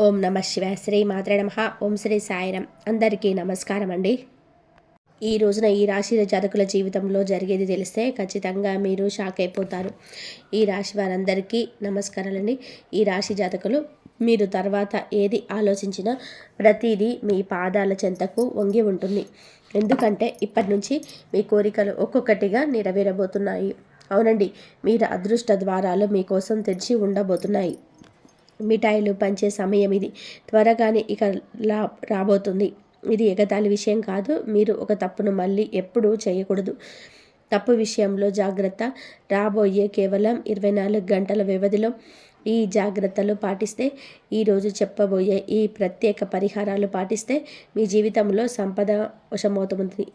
ఓం నమ శివాయ. శ్రీ మాత్రే నమః. ఓం శ్రీ సాయిరాం. అందరికీ నమస్కారం అండి. ఈ రోజున ఈ రాశి జాతకుల జీవితంలో జరిగేది తెలిస్తే ఖచ్చితంగా మీరు షాక్ అయిపోతారు. ఈ రాశి వారందరికీ నమస్కారాలండి. ఈ రాశి జాతకులు మీరు తర్వాత ఏది ఆలోచించినా ప్రతిదీ మీ పాదాల చెంతకు వంగి ఉంటుంది. ఎందుకంటే ఇప్పటి నుంచి మీ కోరికలు ఒక్కొక్కటిగా నెరవేరబోతున్నాయి. అవునండి, మీరు అదృష్ట ద్వారాలు మీకోసం తెరిచి ఉండబోతున్నాయి. మిఠాయిలు పంచే సమయం ఇది. త్వరగానే ఇక రాబోతుంది. ఇది ఎగతాళి విషయం కాదు. మీరు ఒక తప్పును మళ్ళీ ఎప్పుడూ చేయకూడదు. తప్పు విషయంలో జాగ్రత్త. రాబోయే కేవలం 24 గంటల వ్యవధిలో ఈ జాగ్రత్తలు పాటిస్తే, ఈరోజు చెప్పబోయే ఈ ప్రత్యేక పరిహారాలు పాటిస్తే మీ జీవితంలో సంపద వశమవుతుంది.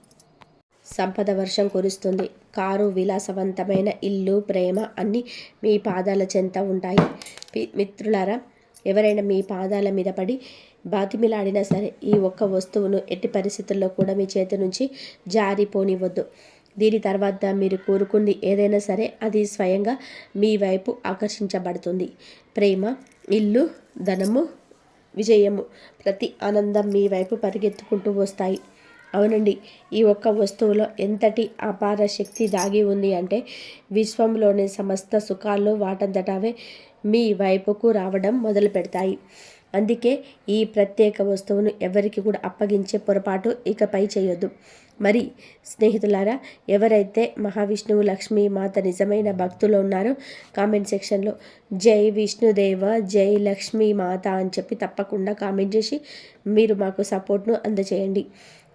సంపద వర్షం కురుస్తుంది. కారు, విలాసవంతమైన ఇల్లు, ప్రేమ అన్నీ మీ పాదాల చెంత ఉంటాయి. మిత్రులారా, ఎవరైనా మీ పాదాల మీద పడి బాతిమిలాడినా సరే ఈ ఒక్క వస్తువును ఎట్టి పరిస్థితుల్లో కూడా మీ చేతి నుంచి జారిపోనివ్వద్దు. దీని తర్వాత మీరు కోరుకుంది ఏదైనా సరే అది స్వయంగా మీ వైపు ఆకర్షించబడుతుంది. ప్రేమ, ఇల్లు, ధనము, విజయము, ప్రతి ఆనందం మీ వైపు పరిగెత్తుకుంటూ వస్తాయి. అవునండి, ఈ ఒక్క వస్తువులో ఎంతటి అపార శక్తి దాగి ఉంది అంటే విశ్వంలోని సమస్త సుఖాలు వాటంతటవే మీ వైపుకు రావడం మొదలు పెడతాయి. అందుకే ఈ ప్రత్యేక వస్తువును ఎవరికి కూడా అప్పగించే పొరపాటు ఇకపై చేయొద్దు. మరి స్నేహితులారా, ఎవరైతే మహావిష్ణువు, లక్ష్మీ మాత నిజమైన భక్తులు ఉన్నారో కామెంట్ సెక్షన్లో జై విష్ణుదేవ, జై లక్ష్మీ మాత అని చెప్పి తప్పకుండా కామెంట్ చేసి మీరు మాకు సపోర్ట్ను అందజేయండి.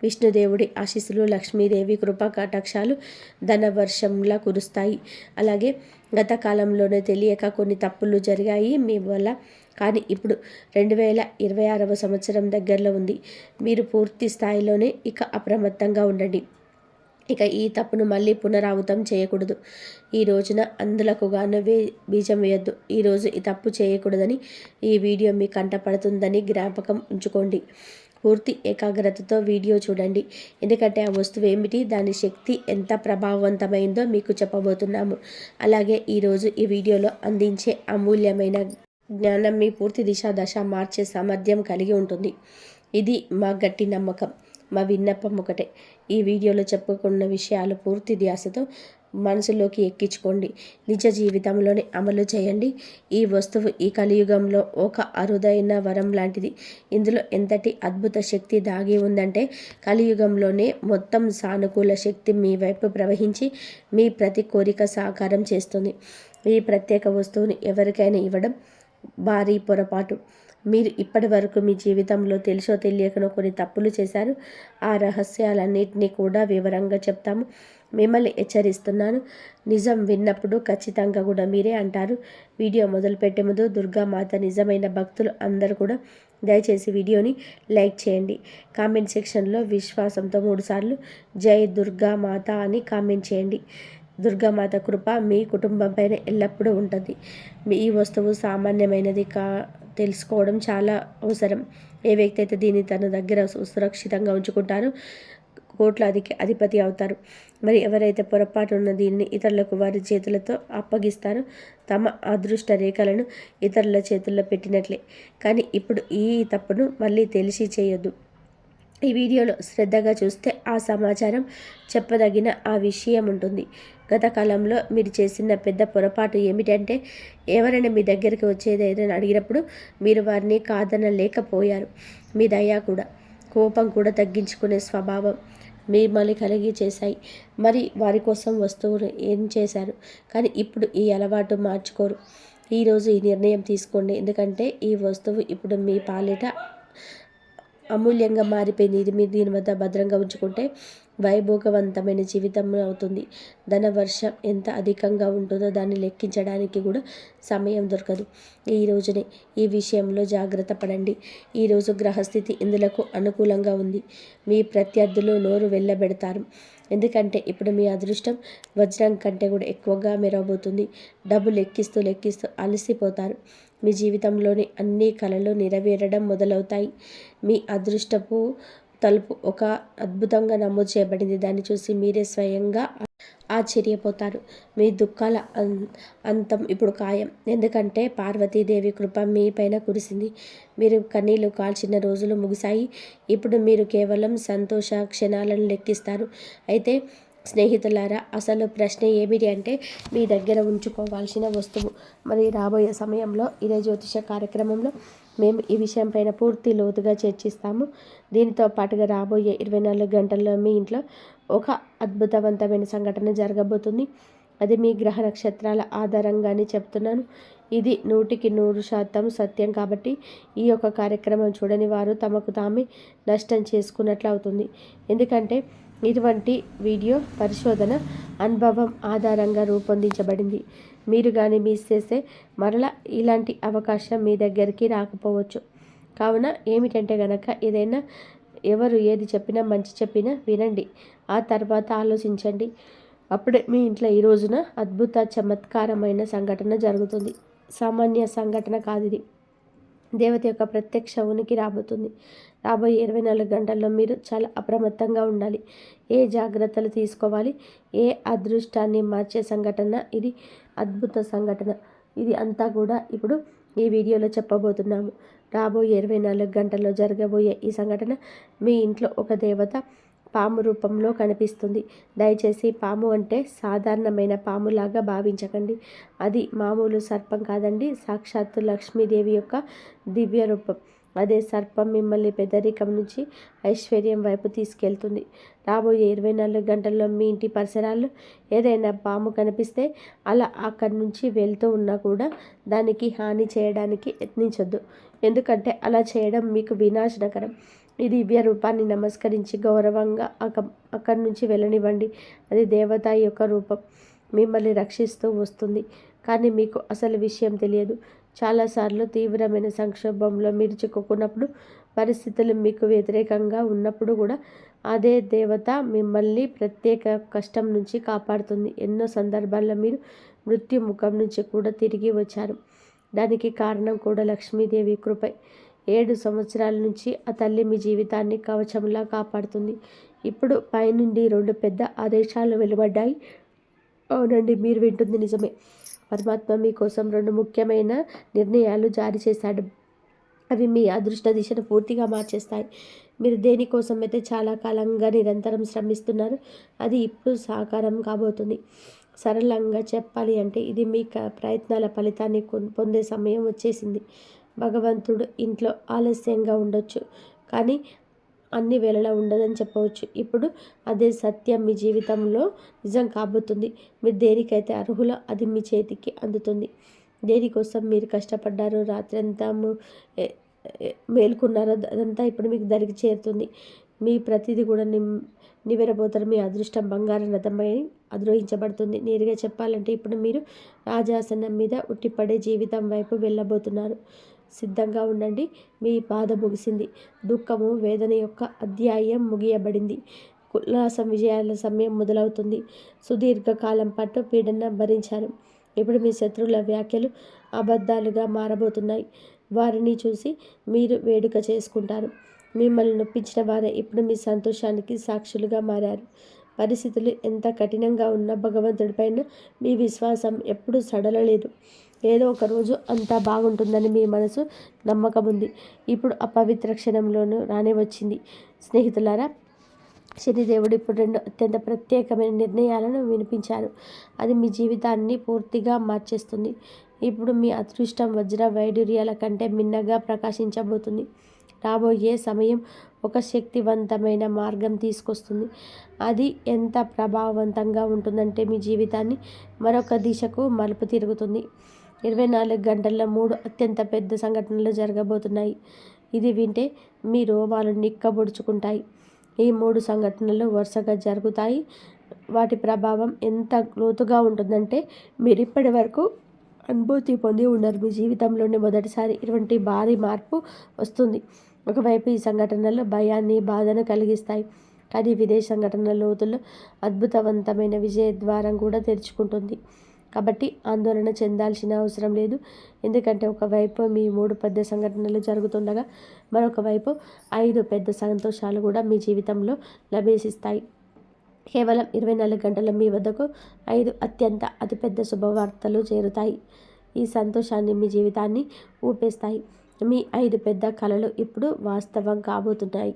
విష్ణుదేవుడి ఆశీస్సులు, లక్ష్మీదేవి కృపా కటాక్షాలు ధనవర్షంలా కురుస్తాయి. అలాగే గత కాలంలోనే తెలియక కొన్ని తప్పులు జరిగాయి మీ వల్ల. కానీ ఇప్పుడు 2026వ సంవత్సరం దగ్గరలో ఉంది. మీరు పూర్తి స్థాయిలోనే ఇక అప్రమత్తంగా ఉండండి. ఇక ఈ తప్పును మళ్ళీ పునరావృతం చేయకూడదు. ఈ రోజున అందులకు గాను బీజం వేయొద్దు. ఈరోజు ఈ తప్పు చేయకూడదని ఈ వీడియో మీ కంటపడుతుందని జ్ఞాపకం ఉంచుకోండి. పూర్తి ఏకాగ్రతతో వీడియో చూడండి. ఎందుకంటే ఆ వస్తువు ఏమిటి, దాని శక్తి ఎంత ప్రభావవంతమైందో మీకు చెప్పబోతున్నాము. అలాగే ఈరోజు ఈ వీడియోలో అందించే అమూల్యమైన జ్ఞానం మీ పూర్తి దశ మార్చే సామర్థ్యం కలిగి ఉంటుంది. ఇది మా గట్టి నమ్మకం. మా విన్నపం ఒకటే, ఈ వీడియోలో చెప్పుకున్న విషయాలు పూర్తి ధ్యాసతో మనసులోకి ఎక్కించుకోండి. నిజ జీవితంలోనే అమలు చేయండి. ఈ వస్తువు ఈ కలియుగంలో ఒక అరుదైన వరం లాంటిది. ఇందులో ఎంతటి అద్భుత శక్తి దాగి ఉందంటే కలియుగంలోనే మొత్తం సానుకూల శక్తి మీ వైపు ప్రవహించి మీ ప్రతి కోరిక సాకారం చేస్తుంది. ఈ ప్రత్యేక వస్తువుని ఎవరికైనా ఇవ్వడం భారీ పొరపాటు. మీరు ఇప్పటి వరకు మీ జీవితంలో తెలుసో తెలియకనో కొన్ని తప్పులు చేశారు. ఆ రహస్యాలన్నింటినీ కూడా వివరంగా చెప్తాము. మిమ్మల్ని హెచ్చరిస్తున్నాను, నిజం విన్నప్పుడు ఖచ్చితంగా కూడా మీరే అంటారు. వీడియో మొదలుపెట్టే ముందు దుర్గామాత నిజమైన భక్తులు అందరూ కూడా దయచేసి వీడియోని లైక్ చేయండి. కామెంట్ సెక్షన్లో విశ్వాసంతో 3 సార్లు జై దుర్గామాత అని కామెంట్ చేయండి. దుర్గామాత కృప మీ కుటుంబం పైన ఎల్లప్పుడూ ఉంటుంది. ఈ వస్తువు సామాన్యమైనది తెలుసుకోవడం చాలా అవసరం. ఏ వ్యక్తి అయితే దీన్ని తన దగ్గర సురక్షితంగా ఉంచుకుంటారో కోట్లాదికి అధిపతి అవుతారు. మరి ఎవరైతే పొరపాటున దీన్ని ఇతరులకు వారి చేతులతో అప్పగిస్తారో తమ అదృష్ట రేఖలను ఇతరుల చేతుల్లో పెట్టినట్లే. కానీ ఇప్పుడు ఈ తప్పును మళ్ళీ తెలిసి చేయొద్దు. ఈ వీడియోలో శ్రద్ధగా చూస్తే ఆ సమాచారం చెప్పదగిన ఆ విషయం ఉంటుంది. గత కాలంలో మీరు చేసిన పెద్ద పొరపాటు ఏమిటంటే ఎవరైనా మీ దగ్గరికి వచ్చేది ఏదైనా అడిగినప్పుడు మీరు వారిని కాదనలేకపోయారు. మీ దయ కూడా, కోపం కూడా తగ్గించుకునే స్వభావం మిమ్మల్ని కలిగి చేశాయి. మరి వారి కోసం వస్తువును ఏం చేశారు? కానీ ఇప్పుడు ఈ అలవాటు మార్చుకోరు. ఈరోజు ఈ నిర్ణయం తీసుకోండి. ఎందుకంటే ఈ వస్తువు ఇప్పుడు మీ పాలిట అమూల్యంగా మారిపోయింది. ఇది మీరు దీని వద్ద భద్రంగా ఉంచుకుంటే వైభోగవంతమైన జీవితం అవుతుంది. ధనవర్షం ఎంత అధికంగా ఉంటుందో దాన్ని లెక్కించడానికి కూడా సమయం దొరకదు. ఈ రోజునే ఈ విషయంలో జాగ్రత్త పడండి. ఈరోజు గ్రహస్థితి ఇందులకు అనుకూలంగా ఉంది. మీ ప్రత్యర్థులు నోరు వెళ్ళబెడతారు. ఎందుకంటే ఇప్పుడు మీ అదృష్టం వజ్రం కంటే కూడా ఎక్కువగా మెరవబోతుంది. డబ్బు లెక్కిస్తూ అలసిపోతారు. మీ జీవితంలోని అన్ని కళలు నెరవేరడం మొదలవుతాయి. మీ అదృష్టపు తలుపు ఒక అద్భుతంగా నమోదు చేయబడింది. దాన్ని చూసి మీరే స్వయంగా ఆశ్చర్యపోతారు. మీ దుఃఖాల అంతం ఇప్పుడు ఖాయం. ఎందుకంటే పార్వతీదేవి కృప మీ పైన కురిసింది. మీరు కన్నీళ్లు కాల్చిన రోజులు ముగిశాయి. ఇప్పుడు మీరు కేవలం సంతోష క్షణాలను లెక్కిస్తారు. అయితే స్నేహితులారా, అసలు ప్రశ్న ఏమిటి అంటే మీ దగ్గర ఉంచుకోవాల్సిన వస్తువు. మరి రాబోయే సమయంలో ఇదే జ్యోతిష కార్యక్రమంలో మేము ఈ విషయం పైన పూర్తి లోతుగా చర్చిస్తాము. దీనితో పాటుగా రాబోయే 24 గంటల్లో మీ ఇంట్లో ఒక అద్భుతవంతమైన సంఘటన జరగబోతుంది. అది మీ గ్రహ నక్షత్రాల ఆధారంగానే చెప్తున్నాను. ఇది 100% సత్యం. కాబట్టి ఈ యొక్క కార్యక్రమం చూడని వారు తమకు తామే నష్టం చేసుకున్నట్లు అవుతుంది. ఎందుకంటే ఇటువంటి వీడియో పరిశోధన అనుభవం ఆధారంగా రూపొందించబడింది. మీరు కానీ మిస్ చేస్తే మరలా ఇలాంటి అవకాశం మీ దగ్గరికి రాకపోవచ్చు. కావున ఏమిటంటే గనక ఏదైనా ఎవరు ఏది చెప్పినా మంచి చెప్పినా వినండి. ఆ తర్వాత ఆలోచించండి. అప్పుడే మీ ఇంట్లో ఈ రోజున అద్భుత చమత్కారమైన సంఘటన జరుగుతుంది. సామాన్య సంఘటన కాదు ఇది. దేవత యొక్క ప్రత్యక్ష ఉనికి రాబోతుంది. రాబోయే 24 గంటల్లో మీరు చాలా అప్రమత్తంగా ఉండాలి. ఏ జాగ్రత్తలు తీసుకోవాలి? ఏ అదృష్టాన్ని మార్చే సంఘటన ఇది? అద్భుత సంఘటన ఇది అంతా కూడా ఇప్పుడు ఈ వీడియోలో చెప్పబోతున్నాము. రాబోయే 24 గంటల్లో జరగబోయే ఈ సంఘటన మీ ఇంట్లో ఒక దేవత పాము రూపంలో కనిపిస్తుంది. దయచేసి పాము అంటే సాధారణమైన పాములాగా భావించకండి. అది మామూలు సర్పం కాదండి. సాక్షాత్తు లక్ష్మీదేవి యొక్క దివ్య రూపం. అదే సర్పం మిమ్మల్ని పెద్దరికం నుంచి ఐశ్వర్యం వైపు తీసుకెళ్తుంది. రాబోయే 24 గంటల్లో మీ ఇంటి పరిసరాల్లో ఏదైనా పాము కనిపిస్తే అలా అక్కడి నుంచి వెళ్తూ ఉన్నా కూడా దానికి హాని చేయడానికి యత్నించొద్దు. ఎందుకంటే అలా చేయడం మీకు వినాశనకరం. ఈ దివ్య రూపాన్ని నమస్కరించి గౌరవంగా అక్కడి నుంచి వెళ్ళనివ్వండి. అది దేవత యొక్క రూపం మిమ్మల్ని రక్షిస్తూ వస్తుంది. కానీ మీకు అసలు విషయం తెలియదు. చాలాసార్లు తీవ్రమైన సంక్షోభంలో మీరు చిక్కుకున్నప్పుడు, పరిస్థితులు మీకు వ్యతిరేకంగా ఉన్నప్పుడు కూడా అదే దేవత మిమ్మల్ని ప్రత్యేక కష్టం నుంచి కాపాడుతుంది. ఎన్నో సందర్భాల్లో మీరు మృత్యు ముఖం నుంచి కూడా తిరిగి వచ్చారు. దానికి కారణం కూడా లక్ష్మీదేవి కృపే. 7 సంవత్సరాల నుంచి ఆ తల్లి మీ జీవితాన్ని కవచంలా కాపాడుతుంది. ఇప్పుడు పైనుండి 2 పెద్ద ఆదేశాలు వెలువడ్డాయి. అవునండి, మీరు వింటుంది నిజమే. పరమాత్మ మీకోసం 2 ముఖ్యమైన నిర్ణయాలు జారీ చేశాడు. అవి మీ అదృష్ట దిశను పూర్తిగా మార్చేస్తాయి. మీరు దేనికోసం అయితే చాలా కాలంగా నిరంతరం శ్రమిస్తున్నారు, అది ఇప్పుడు సాకారం కాబోతుంది. సరళంగా చెప్పాలి అంటే ఇది మీ ప్రయత్నాల ఫలితాన్ని పొందే సమయం వచ్చేసింది. భగవంతుడు ఇంట్లో ఆలస్యంగా ఉండొచ్చు, కానీ అన్ని వేళలా ఉండదని చెప్పవచ్చు. ఇప్పుడు అదే సత్యం మీ జీవితంలో నిజం కాబోతుంది. మీరు దేనికైతే అర్హులో అది మీ చేతికి అందుతుంది. దేనికోసం మీరు కష్టపడ్డారో, రాత్రంతా మేల్కొన్నారో అదంతా ఇప్పుడు మీకు దరికి చేరుతుంది. మీ ప్రతిదీ కూడా నివ్వెరపోతారు. మీ అదృష్టం బంగారం రథమై అధిరోహించబడుతుంది. నేరుగా చెప్పాలంటే ఇప్పుడు మీరు రాజాసనం మీద ఉట్టిపడే జీవితం వైపు వెళ్ళబోతున్నారు. సిద్ధంగా ఉండండి. మీ బాధ ముగిసింది. దుఃఖము, వేదన యొక్క అధ్యాయం ముగియబడింది. ఉల్లాసం, విజయాల సమయం మొదలవుతుంది. సుదీర్ఘకాలం పాటు పీడన భరించారు. ఇప్పుడు మీ శత్రువుల వ్యాఖ్యలు అబద్ధాలుగా మారబోతున్నాయి. వారిని చూసి మీరు వేడుక చేసుకుంటారు. మిమ్మల్ని నొప్పించిన వారే ఇప్పుడు మీ సంతోషానికి సాక్షులుగా మారారు. పరిస్థితులు ఎంత కఠినంగా ఉన్నా భగవంతుడిపైన మీ విశ్వాసం ఎప్పుడూ సడలలేదు. ఏదో ఒక రోజు అంతా బాగుంటుందని మీ మనసు నమ్మకం ఉంది. ఇప్పుడు అపవిత్ర క్షణంలోనూ రానే వచ్చింది. స్నేహితులారా, శనిదేవుడు ఇప్పుడు 2 అత్యంత ప్రత్యేకమైన నిర్ణయాలను వినిపించారు. అది మీ జీవితాన్ని పూర్తిగా మార్చేస్తుంది. ఇప్పుడు మీ అదృష్టం వజ్ర వైడూర్యాల కంటే మిన్నగా ప్రకాశించబోతుంది. రాబోయే సమయం ఒక శక్తివంతమైన మార్గం తీసుకొస్తుంది. అది ఎంత ప్రభావవంతంగా ఉంటుందంటే మీ జీవితాన్ని మరొక దిశకు మలుపు తిరుగుతుంది. 24 గంటల్లో 3 అత్యంత పెద్ద సంఘటనలు జరగబోతున్నాయి. ఇది వింటే మీ రోమాలు నిక్కబొడుచుకుంటాయి. ఈ 3 సంఘటనలు వరుసగా జరుగుతాయి. వాటి ప్రభావం ఎంత లోతుగా ఉంటుందంటే మీరు ఇప్పటి వరకు అనుభూతి పొంది ఉండరు. మీ జీవితంలోనే మొదటిసారి ఇటువంటి భారీ మార్పు వస్తుంది. ఒకవైపు ఈ సంఘటనలు భయాన్ని, బాధను కలిగిస్తాయి. కానీ విదేశ సంఘటనల లోతుల్లో అద్భుతవంతమైన విజయ ద్వారం కూడా తెరుచుకుంటుంది. కాబట్టి ఆందోళన చెందాల్సిన అవసరం లేదు. ఎందుకంటే ఒకవైపు మీ 3 పెద్ద సంఘటనలు జరుగుతుండగా మరొక వైపు 5 పెద్ద సంతోషాలు కూడా మీ జీవితంలో లభిస్తాయి. కేవలం 24 గంటల మీ వద్దకు 5 అత్యంత అతిపెద్ద శుభవార్తలు చేరుతాయి. ఈ సంతోషాన్ని మీ జీవితాన్ని ఊపేస్తాయి. మీ 5 పెద్ద కలలు ఇప్పుడు వాస్తవం కాబోతున్నాయి.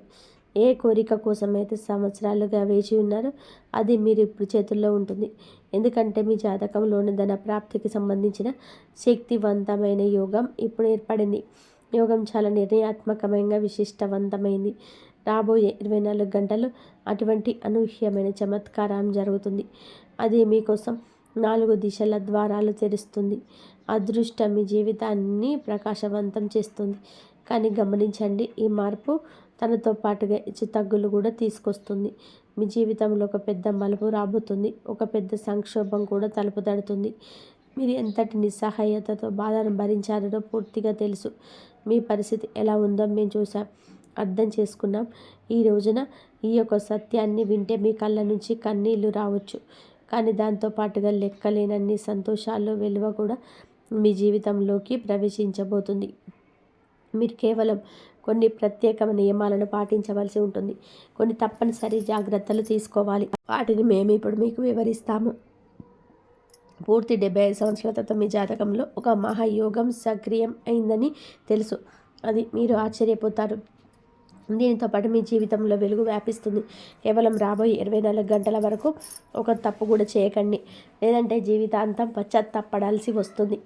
ఏ కోరిక కోసమైతే సంవత్సరాలుగా వేచి ఉన్నారో అది మీరు ఇప్పుడు చేతుల్లో ఉంటుంది. ఎందుకంటే మీ జాతకంలోని ధన ప్రాప్తికి సంబంధించిన శక్తివంతమైన యోగం ఇప్పుడు ఏర్పడింది. యోగం చాలా నిర్ణయాత్మకమైన విశిష్టవంతమైంది. రాబోయే 24 గంటలు అటువంటి అనూహ్యమైన చమత్కారం జరుగుతుంది. అది మీకోసం 4 దిశల ద్వారాలు తెరుస్తుంది. అదృష్టం మీ జీవితాన్ని ప్రకాశవంతం చేస్తుంది. కానీ గమనించండి, ఈ మార్పు తనతో పాటుగా హెచ్చుతగ్గులు కూడా తీసుకొస్తుంది. మీ జీవితంలో ఒక పెద్ద మలుపు రాబోతుంది. ఒక పెద్ద సంక్షోభం కూడా తలుపు తడుతుంది. మీరు ఎంతటి నిస్సహాయతతో బాధను భరించారో పూర్తిగా తెలుసు. మీ పరిస్థితి ఎలా ఉందో మేము చూసాం, అర్థం చేసుకున్నాం. ఈ రోజున ఈ యొక్క సత్యాన్ని వింటే మీ కళ్ళ నుంచి కన్నీళ్లు రావచ్చు. కానీ దాంతో పాటుగా లెక్కలేనన్ని సంతోషాలు వెలువ కూడా మీ జీవితంలోకి ప్రవేశించబోతుంది. మీరు కేవలం కొన్ని ప్రత్యేకమైన నియమాలను పాటించవలసి ఉంటుంది. కొన్ని తప్పనిసరి జాగ్రత్తలు తీసుకోవాలి. వాటిని మేము ఇప్పుడు మీకు వివరిస్తాము. పూర్తి 75 సంవత్సరాల తర్వాత మీ జాతకంలో ఒక మహాయోగం సక్రియం అయిందని తెలుసు. అది మీరు ఆశ్చర్యపోతారు. దీనితో పాటు మీ జీవితంలో వెలుగు వ్యాపిస్తుంది. కేవలం రాబోయే 24 గంటల వరకు ఒక తప్పు కూడా చేయకండి, లేదంటే జీవితాంతం పశ్చాత్తాపడాల్సి వస్తుంది.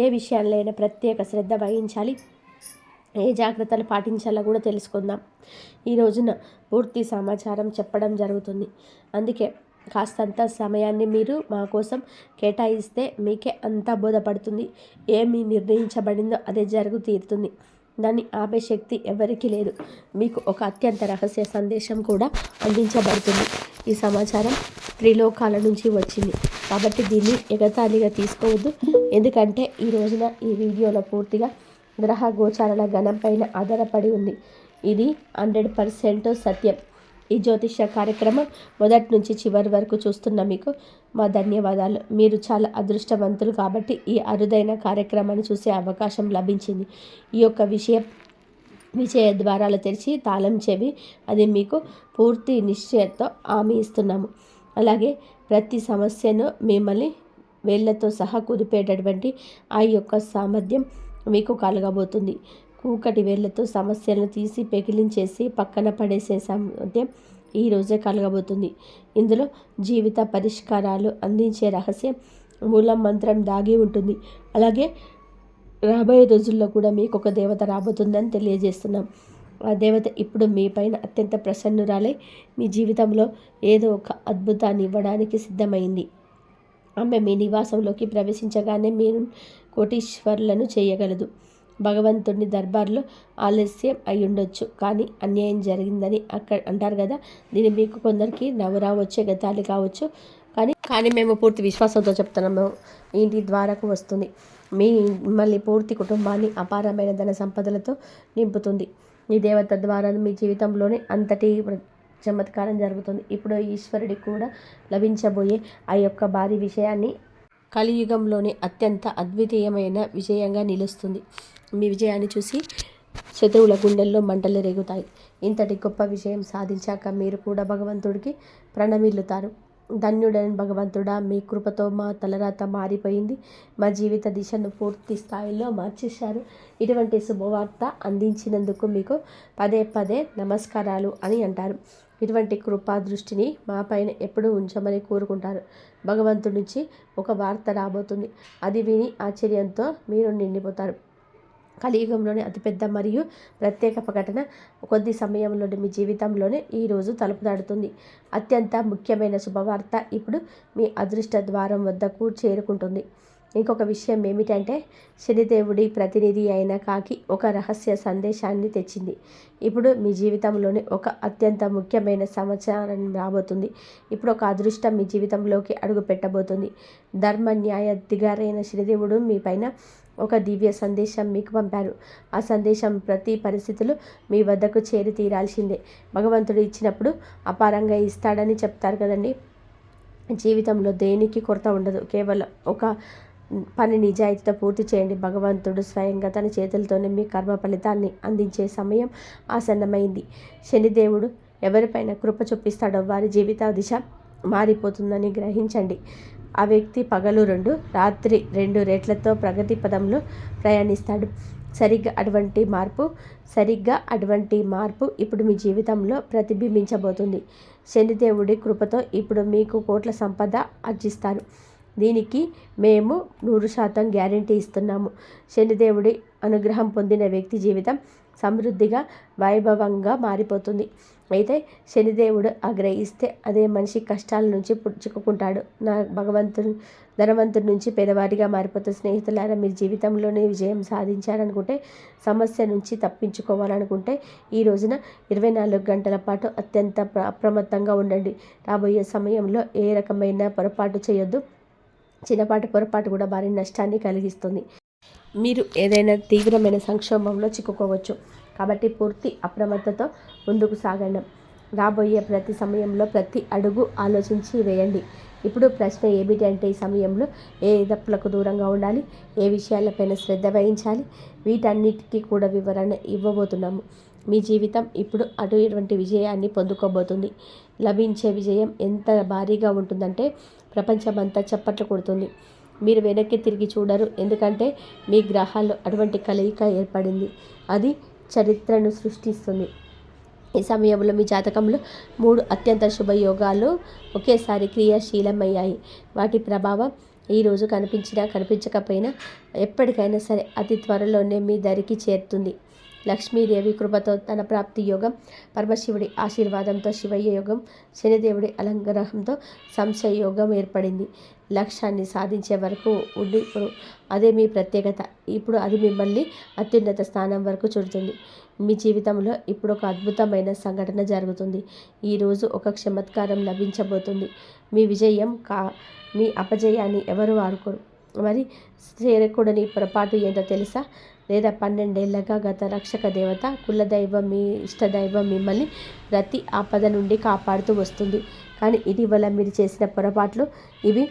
ఏ విషయాలైనా ప్రత్యేక శ్రద్ధ వహించాలి, ఏ జాగ్రత్తలు పాటించాలో కూడా తెలుసుకుందాం. ఈ రోజున పూర్తి సమాచారం చెప్పడం జరుగుతుంది. అందుకే కాస్తంత సమయాన్ని మీరు మా కోసం కేటాయిస్తే మీకే అంతా బోధపడుతుంది. ఏమి నిర్ణయించబడిందో అదే జరుగు తీరుతుంది. దాన్ని ఆపే శక్తి ఎవరికీ లేదు. మీకు ఒక అత్యంత రహస్య సందేశం కూడా అందించబడుతుంది. ఈ సమాచారం త్రిలోకాల నుంచి వచ్చింది కాబట్టి దీన్ని ఎగతాళిగా తీసుకోవద్దు. ఎందుకంటే ఈ రోజున ఈ వీడియోలో పూర్తిగా గ్రహ గోచారాల గణం పైన ఆధారపడి ఉంది. ఇది 100% సత్యం. ఈ జ్యోతిష కార్యక్రమం మొదటి నుంచి చివరి వరకు చూస్తున్న మీకు మా ధన్యవాదాలు. మీరు చాలా అదృష్టవంతులు కాబట్టి ఈ అరుదైన కార్యక్రమాన్ని చూసే అవకాశం లభించింది. ఈ యొక్క విజయ ద్వారాలు తెరిచి తాళం చెవి అది మీకు పూర్తి నిశ్చయంతో హామీ ఇస్తున్నాము. అలాగే ప్రతి సమస్యను మిమ్మల్ని వేళ్లతో సహా కుదిపేటటువంటి ఆ యొక్క సామర్థ్యం మీకు కలగబోతుంది. కూకటి వేళ్లతో సమస్యలను తీసి పెకిలించేసి పక్కన పడేసే సామర్థ్యం ఈరోజే కలగబోతుంది. ఇందులో జీవిత పరిష్కారాలు అందించే రహస్యం మూలం మంత్రం దాగి ఉంటుంది. అలాగే రాబోయే రోజుల్లో కూడా మీకు ఒక దేవత రాబోతుందని తెలియజేస్తున్నాం. ఆ దేవత ఇప్పుడు మీ పైన అత్యంత ప్రసన్నురాలై మీ జీవితంలో ఏదో ఒక అద్భుతాన్ని ఇవ్వడానికి సిద్ధమైంది. ఆమె మీ నివాసంలోకి ప్రవేశించగానే మీరు కోటీశ్వరులను చేయగలదు. భగవంతుడిని దర్బార్లో ఆలస్యం అయి ఉండొచ్చు, కానీ అన్యాయం జరిగిందని అక్కడ అంటారు కదా. దీన్ని మీకు కొందరికి నవ్వు రావచ్చు, గతాలు కావచ్చు. కానీ మేము పూర్తి విశ్వాసంతో చెప్తున్నాము. ఇంటి ద్వారాకు వస్తుంది. మిమ్మల్ని పూర్తి కుటుంబాన్ని అపారమైన ధన సంపదలతో నింపుతుంది. ఈ దేవత ద్వారా మీ జీవితంలోనే అంతటి చమత్కారం జరుగుతుంది. ఇప్పుడు ఈశ్వరుడికి కూడా లభించబోయే ఆ యొక్క భారీ విషయాన్ని కలియుగంలోనే అత్యంత అద్వితీయమైన విజయంగా నిలుస్తుంది. మీ విజయాన్ని చూసి శత్రువుల గుండెల్లో మంటలు రేగుతాయి. ఇంతటి గొప్ప విజయం సాధించాక మీరు కూడా భగవంతుడికి ప్రణమిల్లుతారు. ధన్యుడైన భగవంతుడా, మీ కృపతో మా తలరాత మారిపోయింది. మా జీవిత దిశను పూర్తి స్థాయిలో మార్చేశారు. ఇటువంటి శుభవార్త అందించినందుకు మీకు పదే పదే నమస్కారాలు అని అంటారు. ఇటువంటి కృపా దృష్టిని మా పైన ఎప్పుడూ ఉంచమని కోరుకుంటారు. భగవంతుడి నుంచి ఒక వార్త రాబోతుంది. అది విని ఆశ్చర్యంతో మీరు నిండిపోతారు. కలియుగంలోనే అతిపెద్ద మరియు ప్రత్యేక ప్రకటన కొద్ది సమయంలోనే మీ జీవితంలోనే ఈరోజు తలుపు తడుతుంది. అత్యంత ముఖ్యమైన శుభవార్త ఇప్పుడు మీ అదృష్ట ద్వారం వద్దకు చేరుకుంటుంది. ఇంకొక విషయం ఏమిటంటే, శనిదేవుడి ప్రతినిధి అయిన కాకి ఒక రహస్య సందేశాన్ని తెచ్చింది. ఇప్పుడు మీ జీవితంలోనే ఒక అత్యంత ముఖ్యమైన సమాచారం రాబోతుంది. ఇప్పుడు ఒక అదృష్టం మీ జీవితంలోకి అడుగు పెట్టబోతుంది. ధర్మ న్యాయ దిగారైన శనిదేవుడు మీ పైన ఒక దివ్య సందేశం మీకు పంపారు. ఆ సందేశం ప్రతి పరిస్థితులు మీ వద్దకు చేరి తీరాల్సిందే. భగవంతుడు ఇచ్చినప్పుడు అపారంగా ఇస్తాడని చెప్తారు కదండి. జీవితంలో దేనికి కొరత ఉండదు. కేవలం ఒక పని నిజాయితీతో పూర్తి చేయండి. భగవంతుడు స్వయంగా తన చేతులతోనే మీ కర్మ ఫలితాన్ని అందించే సమయం ఆసన్నమైంది. శనిదేవుడు ఎవరిపైన కృప చూపిస్తాడో వారి జీవిత దిశ మారిపోతుందని గ్రహించండి. ఆ వ్యక్తి పగలు 2, రాత్రి 2 రేట్లతో ప్రగతి పదంలో ప్రయాణిస్తాడు. సరిగ్గా అటువంటి మార్పు ఇప్పుడు మీ జీవితంలో ప్రతిబింబించబోతుంది. శనిదేవుడి కృపతో ఇప్పుడు మీకు కోట్ల సంపద ఆర్జిస్తారు. దీనికి మేము 100% గ్యారెంటీ ఇస్తున్నాము. శనిదేవుడి అనుగ్రహం పొందిన వ్యక్తి జీవితం సమృద్ధిగా, వైభవంగా మారిపోతుంది. అయితే శనిదేవుడు ఆగ్రహిస్తే అదే మనిషి కష్టాల నుంచి చిక్కుకుంటాడు. ధనవంతుడి నుంచి పేదవాడిగా మారిపోతుంది. స్నేహితులారా, మీరు జీవితంలోనే విజయం సాధించాలనుకుంటే, సమస్య నుంచి తప్పించుకోవాలనుకుంటే ఈ రోజున 24 గంటల పాటు అత్యంత అప్రమత్తంగా ఉండండి. రాబోయే సమయంలో ఏ రకమైన పొరపాటు చేయొద్దు. చిన్నపాటి పొరపాటు కూడా భారీ నష్టాన్ని కలిగిస్తుంది. మీరు ఏదైనా తీవ్రమైన సంక్షోభంలో చిక్కుకోవచ్చు. కాబట్టి పూర్తి అప్రమత్తతో ముందుకు సాగండి. రాబోయే ప్రతి సమయంలో ప్రతి అడుగు ఆలోచించి వేయండి. ఇప్పుడు ప్రశ్న ఏమిటి అంటే, ఈ సమయంలో ఏ తప్పులకు దూరంగా ఉండాలి, ఏ విషయాలపైన శ్రద్ధ వహించాలి, వీటన్నిటికీ కూడా వివరణ ఇవ్వబోతున్నాము. మీ జీవితం ఇప్పుడు అటువంటి విజయాన్ని పొందుకోబోతుంది. లభించే విజయం ఎంత భారీగా ఉంటుందంటే ప్రపంచమంతా చప్పట్లు కొడుతుంది. మీరు వెనక్కి తిరిగి చూడరు. ఎందుకంటే మీ గ్రహాల్లో అటువంటి కలయిక ఏర్పడింది. అది చరిత్రను సృష్టిస్తుంది. ఈ సమయంలో మీ జాతకంలో 3 అత్యంత శుభయోగాలు ఒకేసారి క్రియాశీలమయ్యాయి. వాటి ప్రభావం ఈరోజు కనిపించినా కనిపించకపోయినా ఎప్పటికైనా సరే అతి త్వరలోనే మీ దరికి చేరుతుంది. లక్ష్మీదేవి కృపతో తన ప్రాప్తి యోగం, పరమశివుడి ఆశీర్వాదంతో శివయ్య యోగం, శనిదేవుడి అనుగ్రహంతో సంశయ యోగం ఏర్పడింది. లక్ష్యాన్ని సాధించే వరకు ఉండి అదే మీ ప్రత్యేకత. ఇప్పుడు అది మిమ్మల్ని అత్యున్నత స్థానం వరకు చూడుతుంది. మీ జీవితంలో ఇప్పుడు ఒక అద్భుతమైన సంఘటన జరుగుతుంది. ఈరోజు ఒక చమత్కారం లభించబోతుంది. మీ అపజయాన్ని ఎవరు వాడుకోరు. మరి చేరకూడని పొరపాటు ఏంటో తెలుసా? లేదా 12 ఏళ్లగా గత రక్షక దేవత, కులదైవం, మీ ఇష్టదైవం మిమ్మల్ని ప్రతి ఆపద నుండి కాపాడుతూ వస్తుంది. కానీ ఇటీవల మీరు చేసిన పొరపాట్లు ఇవి.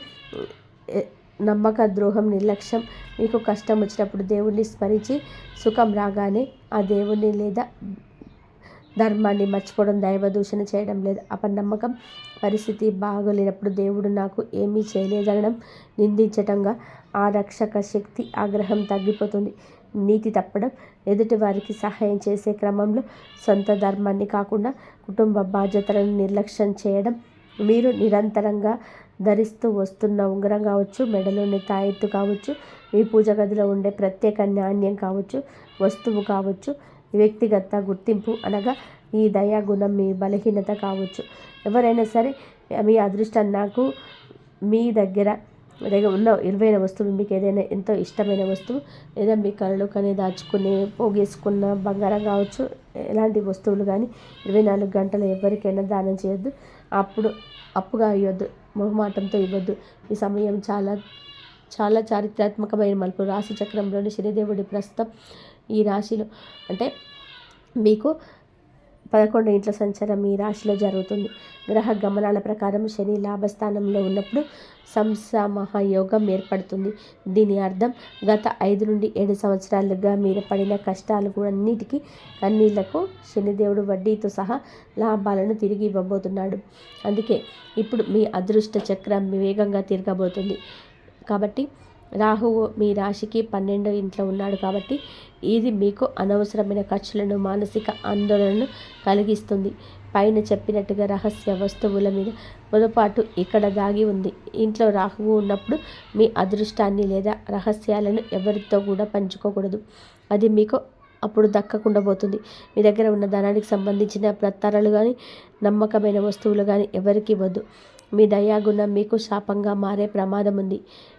నమ్మక ద్రోహం, నిర్లక్ష్యం. మీకు కష్టం వచ్చినప్పుడు దేవుణ్ణి స్మరించి సుఖం రాగానే ఆ దేవుణ్ణి లేదా ధర్మాన్ని మర్చిపోవడం, దైవ దూషణ చేయడం, లేదా అపనమ్మకం. పరిస్థితి బాగోలేనప్పుడు దేవుడు నాకు ఏమీ చేయలేదనడం, నిందించటంగా ఆ రక్షక శక్తి ఆగ్రహం తగ్గిపోతుంది. నీతి తప్పడం, ఎదుటి వారికి సహాయం చేసే క్రమంలో సొంత ధర్మాన్ని కాకుండా కుటుంబ బాధ్యతలను నిర్లక్ష్యం చేయడం, మీరు నిరంతరంగా ధరిస్తూ వస్తున్న ఉంగరం కావచ్చు, మెడలోని తాయెత్తు కావచ్చు, మీ పూజ గదిలో ఉండే ప్రత్యేక నాణ్యం కావచ్చు, వస్తువు కావచ్చు, వ్యక్తిగత గుర్తింపు అనగా ఈ దయాగుణం మీ బలహీనత కావచ్చు. ఎవరైనా సరే మీ అదృష్టం నాకు మీ దగ్గర ఉన్న విలువైన వస్తువు, మీకు ఏదైనా ఎంతో ఇష్టమైన వస్తువు, లేదా మీ కళలు కానీ దాచుకుని పోగేసుకున్న బంగారం కావచ్చు, ఎలాంటి వస్తువులు కానీ 24 గంటలు ఎవరికైనా దానం చేయొద్దు. అప్పుగా ఇవ్వద్దు, మొహమాటంతో ఇవ్వద్దు. ఈ సమయం చాలా చాలా చారిత్రాత్మకమైన మలుపు. రాశి చక్రంలోని శనిదేవుడి ప్రస్తుతం ఈ రాశిలో అంటే మీకు 11 ఇంట్ల సంచారం ఈ రాశిలో జరుగుతుంది. గ్రహ గమనాల ప్రకారం శని లాభస్థానంలో ఉన్నప్పుడు సంసమహయోగం ఏర్పడుతుంది. దీని అర్థం గత 5 నుండి 7 సంవత్సరాలుగా మీరు పడిన కష్టాలు అన్నిటికీ కన్నీళ్లకు శనిదేవుడు వడ్డీతో సహా లాభాలను తిరిగి ఇవ్వబోతున్నాడు. అందుకే ఇప్పుడు మీ అదృష్ట చక్రం వేగంగా తిరగబోతుంది. కాబట్టి రాహువు మీ రాశికి 12వ ఇంట్లో ఉన్నాడు. కాబట్టి ఇది మీకు అనవసరమైన ఖర్చులను, మానసిక ఆందోళనను కలిగిస్తుంది. పైన చెప్పినట్టుగా రహస్య వస్తువుల మీద పొరపాటు ఇక్కడ దాగి ఉంది. ఇంట్లో రాహువు ఉన్నప్పుడు మీ అదృష్టాన్ని లేదా రహస్యాలను ఎవరితో కూడా పంచుకోకూడదు. అది మీకు అప్పుడు దక్కకుండా పోతుంది. మీ దగ్గర ఉన్న ధనానికి సంబంధించిన పత్రాలు కానీ, నమ్మకమైన వస్తువులు కానీ ఎవరికి ఇవ్వద్దు. మీ దయాగుణం మీకు శాపంగా మారే ప్రమాదం ఉంది.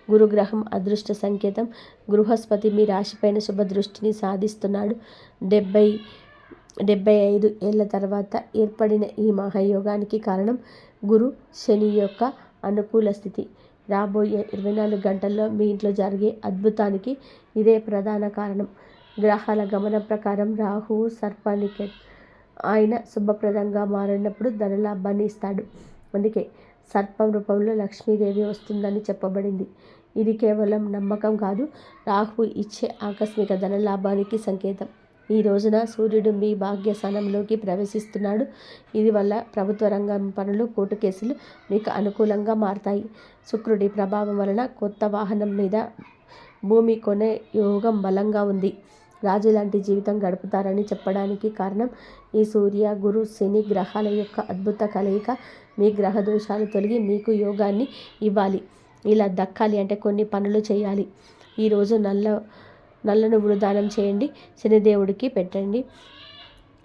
గురుగ్రహం అదృష్ట సంకేతం. బృహస్పతి మీ రాశిపైన శుభదృష్టిని సాధిస్తున్నాడు. 75 ఏళ్ల తర్వాత ఏర్పడిన ఈ మహాయోగానికి కారణం గురు శని యొక్క అనుకూల స్థితి. రాబోయే 24 గంటల్లో మీ ఇంట్లో జరిగే అద్భుతానికి ఇదే ప్రధాన కారణం. గ్రహాల గమనం ప్రకారం రాహువు సర్పానికి ఆయన శుభప్రదంగా మారినప్పుడు ధనలాభాన్ని ఇస్తాడు. అందుకే సర్పం రూపంలో లక్ష్మీదేవి వస్తుందని చెప్పబడింది. ఇది కేవలం నమ్మకం కాదు, రాహువు ఇచ్చే ఆకస్మిక ధనలాభానికి సంకేతం. ఈ రోజున సూర్యుడు మీ భాగ్యస్థానంలోకి ప్రవేశిస్తున్నాడు. ఇది వల్ల ప్రభుత్వ రంగం పనులు, కోర్టు కేసులు మీకు అనుకూలంగా మారతాయి. శుక్రుడి ప్రభావం వలన కొత్త వాహనం మీద భూమి కొనే యోగం బలంగా ఉంది. రాజు లాంటి జీవితం గడుపుతారని చెప్పడానికి కారణం ఈ సూర్య, గురు, శని గ్రహాల యొక్క అద్భుత కలయిక. మీ గ్రహ దోషాలు తొలగి మీకు యోగాన్ని ఇవ్వాలి. ఇలా దక్కాలి అంటే కొన్ని పనులు చేయాలి. ఈరోజు నల్ల నువ్వులు దానం చేయండి, శనిదేవుడికి పెట్టండి.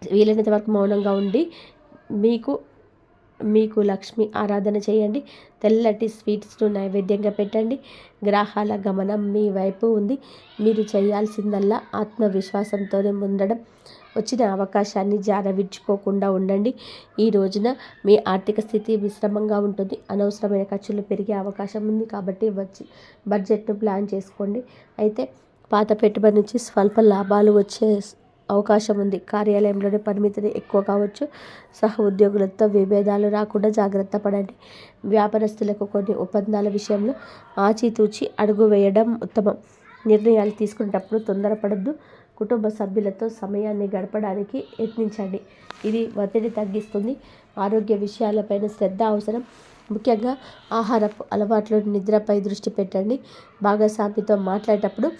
వీలైనంత వరకు మౌనంగా ఉండి మీకు లక్ష్మి ఆరాధన చేయండి. తెల్లటి స్వీట్స్ను నైవేద్యంగా పెట్టండి. గ్రహాల గమనం మీ వైపు ఉంది. మీరు చేయాల్సిందల్లా ఆత్మవిశ్వాసంతోనే ఉండడం. వచ్చిన అవకాశాన్ని జారవిడ్చుకోకుండా ఉండండి. ఈ రోజున మీ ఆర్థిక స్థితి మిశ్రమంగా ఉంటుంది. అనవసరమైన ఖర్చులు పెరిగే అవకాశం ఉంది కాబట్టి బడ్జెట్ను ప్లాన్ చేసుకోండి. అయితే పాత పెట్టుబడి నుంచి స్వల్ప లాభాలు వచ్చే అవకాశం ఉంది. కార్యాలయంలోని పరిమితిని ఎక్కువ కావచ్చు. సహ ఉద్యోగులతో విభేదాలు రాకుండా జాగ్రత్త పడండి. వ్యాపారస్తులకు కొన్ని ఒప్పందాల విషయంలో ఆచితూచి అడుగు వేయడం ఉత్తమం. నిర్ణయాలు తీసుకునేటప్పుడు తొందరపడద్దు. కుటుంబ సభ్యులతో సమయాన్ని గడపడానికి యత్నించండి. ఇది ఒత్తిడి తగ్గిస్తుంది. ఆరోగ్య విషయాలపైన శ్రద్ధ అవసరం. ముఖ్యంగా ఆహారపు అలవాట్లు, నిద్రపై దృష్టి పెట్టండి. భాగస్వామితో మాట్లాడేటప్పుడు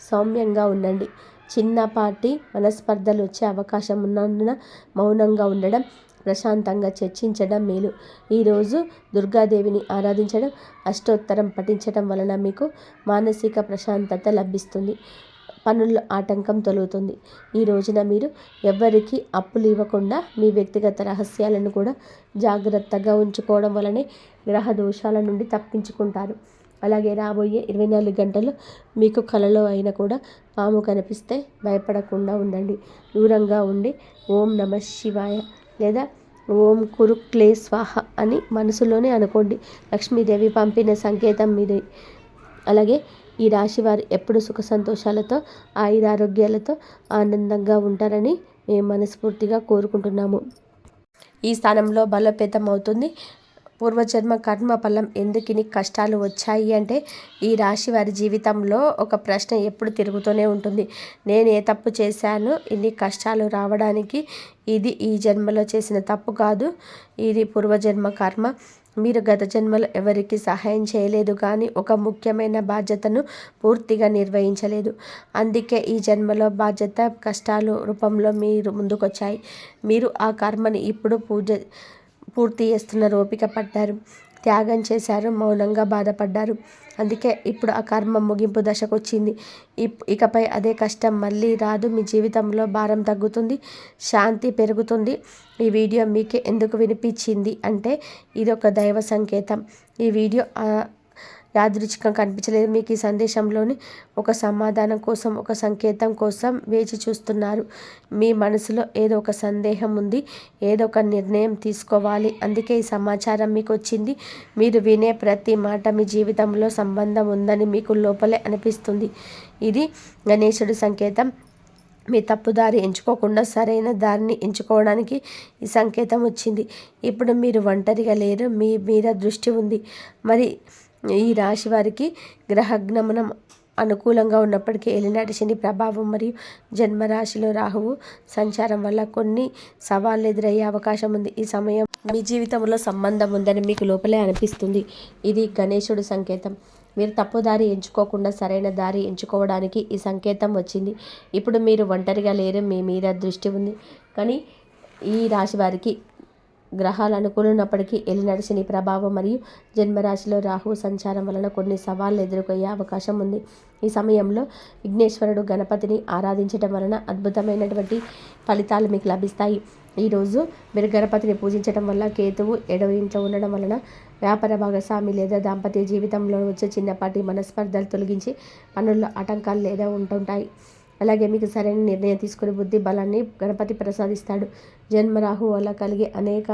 సౌమ్యంగా ఉండండి. చిన్నపాటి మనస్పర్ధలు వచ్చే అవకాశం ఉన్నందున మౌనంగా ఉండడం, ప్రశాంతంగా చర్చించడం మేలు. ఈరోజు దుర్గాదేవిని ఆరాధించడం, అష్టోత్తరం పఠించడం వలన మీకు మానసిక ప్రశాంతత లభిస్తుంది. పనుల్లో ఆటంకం తొలుగుతుంది. ఈ రోజున మీరు ఎవ్వరికీ అప్పులు ఇవ్వకుండా మీ వ్యక్తిగత రహస్యాలను కూడా జాగ్రత్తగా ఉంచుకోవడం వలనే గ్రహ దోషాల నుండి తప్పించుకుంటారు. అలాగే రాబోయే 24 గంటలు మీకు కలలో అయినా కూడా పాము కనిపిస్తే భయపడకుండా ఉండండి. దూరంగా ఉండి ఓం నమ శివాయ లేదా ఓం కురుక్లే స్వాహ అని మనసులోనే అనుకోండి. లక్ష్మీదేవి పంపిన సంకేతం మీది. అలాగే ఈ రాశి వారు ఎప్పుడు సుఖ సంతోషాలతో, ఆయురారోగ్యాలతో ఆనందంగా ఉంటారని మేము మనస్ఫూర్తిగా కోరుకుంటున్నాము. ఈ స్థానంలో బలోపేతం అవుతుంది. పూర్వజన్మ కర్మ ఫలం ఎందుకిని కష్టాలు వచ్చాయి అంటే ఈ రాశి వారి జీవితంలో ఒక ప్రశ్న ఎప్పుడు తిరుగుతూనే ఉంటుంది. నేను ఏ తప్పు చేశాను ఇన్ని కష్టాలు రావడానికి? ఇది ఈ జన్మలో చేసిన తప్పు కాదు, ఇది పూర్వజన్మ కర్మ. మీరు గత జన్మలో ఎవరికి సహాయం చేయలేదు కానీ ఒక ముఖ్యమైన బాధ్యతను పూర్తిగా నిర్వహించలేదు. అందుకే ఈ జన్మలో బాధ్యత కష్టాలు రూపంలో మీరు ముందుకొచ్చాయి. మీరు ఆ కర్మని ఇప్పుడు పూర్తి చేస్తున్నారు. ఓపిక పడ్డారు, త్యాగం చేశారు, మౌనంగా బాధపడ్డారు. అందుకే ఇప్పుడు ఆ కర్మ ముగింపు దశకు వచ్చింది. ఇకపై అదే కష్టం మళ్ళీ రాదు. మీ జీవితంలో భారం తగ్గుతుంది, శాంతి పెరుగుతుంది. ఈ వీడియో మీకే ఎందుకు వినిపించింది అంటే ఇది ఒక దైవ సంకేతం. ఈ వీడియో యాదృచ్ఛికం కనిపించలేదు. మీకు ఈ సందేశంలోని ఒక సమాధానం కోసం, ఒక సంకేతం కోసం వేచి చూస్తున్నారు. మీ మనసులో ఏదో ఒక సందేహం ఉంది, ఏదో ఒక నిర్ణయం తీసుకోవాలి. అందుకే ఈ సమాచారం మీకు వచ్చింది. మీరు వినే ప్రతి మాట మీ జీవితంలో సంబంధం ఉందని మీకు లోపలే అనిపిస్తుంది. ఇది గణేశుడి సంకేతం. మీ తప్పుదారి ఎంచుకోకుండా సరైన దారిని ఎంచుకోవడానికి ఈ సంకేతం వచ్చింది. ఇప్పుడు మీరు ఒంటరిగా లేరు, మీ మీద దృష్టి ఉంది. మరి ఈ రాశి వారికి గ్రహగమనం అనుకూలంగా ఉన్నప్పటికీ ఏలినాటి శని ప్రభావం మరియు జన్మరాశిలో రాహువు సంచారం వల్ల కొన్ని సవాళ్ళు ఎదురయ్యే అవకాశం ఉంది. ఈ సమయం మీ జీవితంలో సంబంధం ఉందని మీకు లోపలే అనిపిస్తుంది. ఇది గణేశుడి సంకేతం. మీరు తప్పు దారి ఎంచుకోకుండా సరైన దారి ఎంచుకోవడానికి ఈ సంకేతం వచ్చింది. ఇప్పుడు మీరు ఒంటరిగా లేరు, మీ మీద దృష్టి ఉంది. కానీ ఈ రాశి వారికి గ్రహాలు అనుకూలమైనప్పటికీ ఏలినాటి శని ప్రభావం మరియు జన్మరాశిలో రాహువు సంచారం వలన కొన్ని సవాళ్ళు ఎదుర్కొయ్యే అవకాశం ఉంది. ఈ సమయంలో విఘ్నేశ్వరుడు, గణపతిని ఆరాధించడం వలన అద్భుతమైనటువంటి ఫలితాలు మీకు లభిస్తాయి. ఈరోజు మీరు గణపతిని పూజించడం వల్ల కేతువు 7వ ఇంట్లో ఉండడం వలన వ్యాపార భాగస్వామి లేదా దాంపత్య జీవితంలో వచ్చే చిన్నపాటి మనస్పర్ధలు తొలగించి పనుల్లో ఆటంకాలు లేదా ఉంటుంటాయి. అలాగే మీకు సరైన నిర్ణయం తీసుకునే బుద్ధి బలాన్ని గణపతి ప్రసాదిస్తాడు. జన్మరాహు వల్ల కలిగే అనేక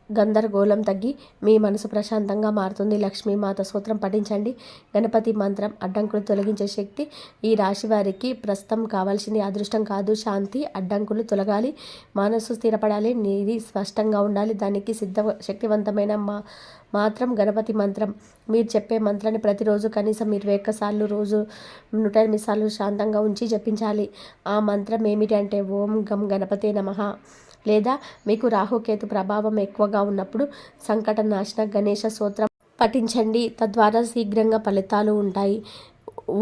గందరగోళం తగ్గి మీ మనసు ప్రశాంతంగా మారుతుంది. లక్ష్మీమాత స్తోత్రం పఠించండి. గణపతి మంత్రం అడ్డంకులు తొలగించే శక్తి. ఈ రాశి వారికి ప్రస్తుతం కావాల్సింది అదృష్టం కాదు, శాంతి. అడ్డంకులు తొలగాలి, మనసు స్థిరపడాలి, నీది స్పష్టంగా ఉండాలి. దానికి శక్తివంతమైన మాత్రం గణపతి మంత్రం. మీరు చెప్పే మంత్రాన్ని ప్రతిరోజు కనీసం 21 సార్లు, రోజు 108 సార్లు శాంతంగా ఉంచి జపించాలి. ఆ మంత్రం ఏమిటి అంటే ఓం గం గణపతే నమః. లేదా మీకు రాహుకేతు ప్రభావం ఎక్కువగా ఉన్నప్పుడు సంకటనాశన గణేశ స్తోత్రం పఠించండి. తద్వారా శీఘ్రంగా ఫలితాలు ఉంటాయి.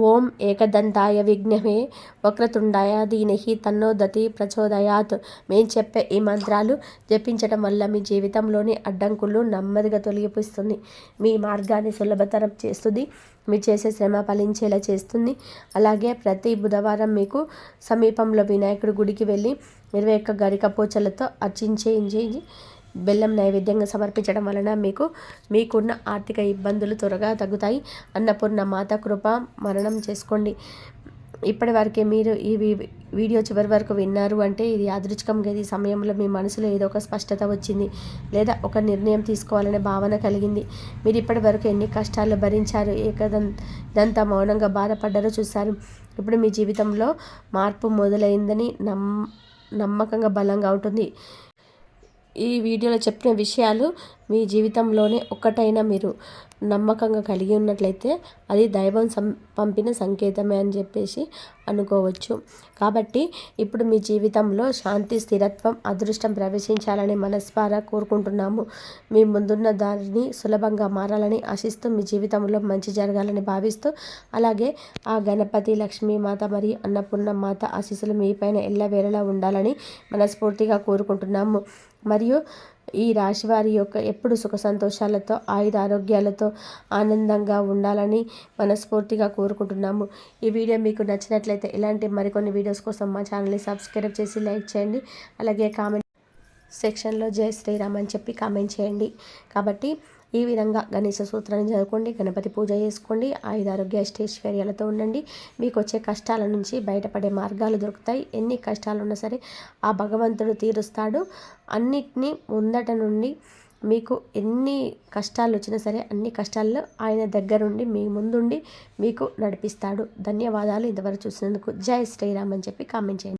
ఓం ఏకదంతాయ విఘ్నమే వక్రతుండాయ ధీమహి తన్నో దతి ప్రచోదయాత్. మేము చెప్పే ఈ మంత్రాలు జపించడం వల్ల మీ జీవితంలోని అడ్డంకులు నెమ్మదిగా తొలగిపిస్తుంది. మీ మార్గాన్ని సులభతరం చేస్తుంది. మీరు చేసే శ్రమ ఫలించేలా చేస్తుంది. అలాగే ప్రతి బుధవారం మీకు సమీపంలో వినాయకుడి గుడికి వెళ్ళి 21 గరిక పూచలతో అర్చించి బెల్లం నైవేద్యంగా సమర్పించడం వలన మీకున్న ఆర్థిక ఇబ్బందులు త్వరగా తగ్గుతాయి. అన్నపూర్ణ మాత కృప మరణం చేసుకోండి. ఇప్పటి వరకే మీరు ఈ వీడియో చివరి వరకు విన్నారు అంటే ఇది యాదృచ్ఛికంగా ఈ సమయంలో మీ మనసులో ఏదో ఒక స్పష్టత వచ్చింది, లేదా ఒక నిర్ణయం తీసుకోవాలనే భావన కలిగింది. మీరు ఇప్పటి వరకు ఎన్ని కష్టాలు భరించారు, ఇదంతా మౌనంగా బాధపడ్డారో చూశారు. ఇప్పుడు మీ జీవితంలో మార్పు మొదలైందని నమ్మకంగా బలంగా ఉంటుంది. ఈ వీడియోలో చెప్పిన విషయాలు మీ జీవితంలోనే ఒక్కటైనా మీరు నమ్మకంగా కలిగి ఉన్నట్లయితే అది దైవం పంపిన సంకేతమే అని చెప్పేసి అనుకోవచ్చు. కాబట్టి ఇప్పుడు మీ జీవితంలో శాంతి, స్థిరత్వం, అదృష్టం ప్రవేశించాలని మనస్ఫూర్తిగా కోరుకుంటున్నాము. మీ ముందున్న దారిని సులభంగా మారాలని ఆశిస్తూ, మీ జీవితంలో మంచి జరగాలని భావిస్తూ, అలాగే ఆ గణపతి, లక్ష్మీమాత మరియు అన్నపూర్ణ మాత ఆశీస్సులు మీపైన ఎల్లవేళలా ఉండాలని మనస్ఫూర్తిగా కోరుకుంటున్నాము. మరియు ఈ రాశివారి యొక్క ఎప్పుడు సుఖ సంతోషాలతో, ఆయుధ ఆరోగ్యాలతో ఆనందంగా ఉండాలని మనస్ఫూర్తిగా కోరుకుంటున్నాము. ఈ వీడియో మీకు నచ్చినట్లయితే ఇలాంటి మరికొన్ని వీడియోస్ కోసం మా ఛానల్ని సబ్స్క్రైబ్ చేసి లైక్ చేయండి. అలాగే కామెంట్ సెక్షన్లో జై శ్రీరామ్ అని చెప్పి కామెంట్ చేయండి. కాబట్టి ఈ విధంగా గణేశ సూత్రాన్ని చదువుకోండి, గణపతి పూజ చేసుకోండి, ఆయుధారోగ్య అష్టైశ్వర్యాలతో ఉండండి. మీకు వచ్చే కష్టాల నుంచి బయటపడే మార్గాలు దొరుకుతాయి. ఎన్ని కష్టాలు ఉన్నా సరే ఆ భగవంతుడు తీరుస్తాడు. అన్నిటినీ ముందట నుండి మీకు ఎన్ని కష్టాలు వచ్చినా సరే అన్ని కష్టాల్లో ఆయన దగ్గరుండి మీ ముందుండి మీకు నడిపిస్తాడు. ధన్యవాదాలు ఇంతవరకు చూసినందుకు. జై శ్రీరామ్ అని చెప్పి కామెంట్ చేయండి.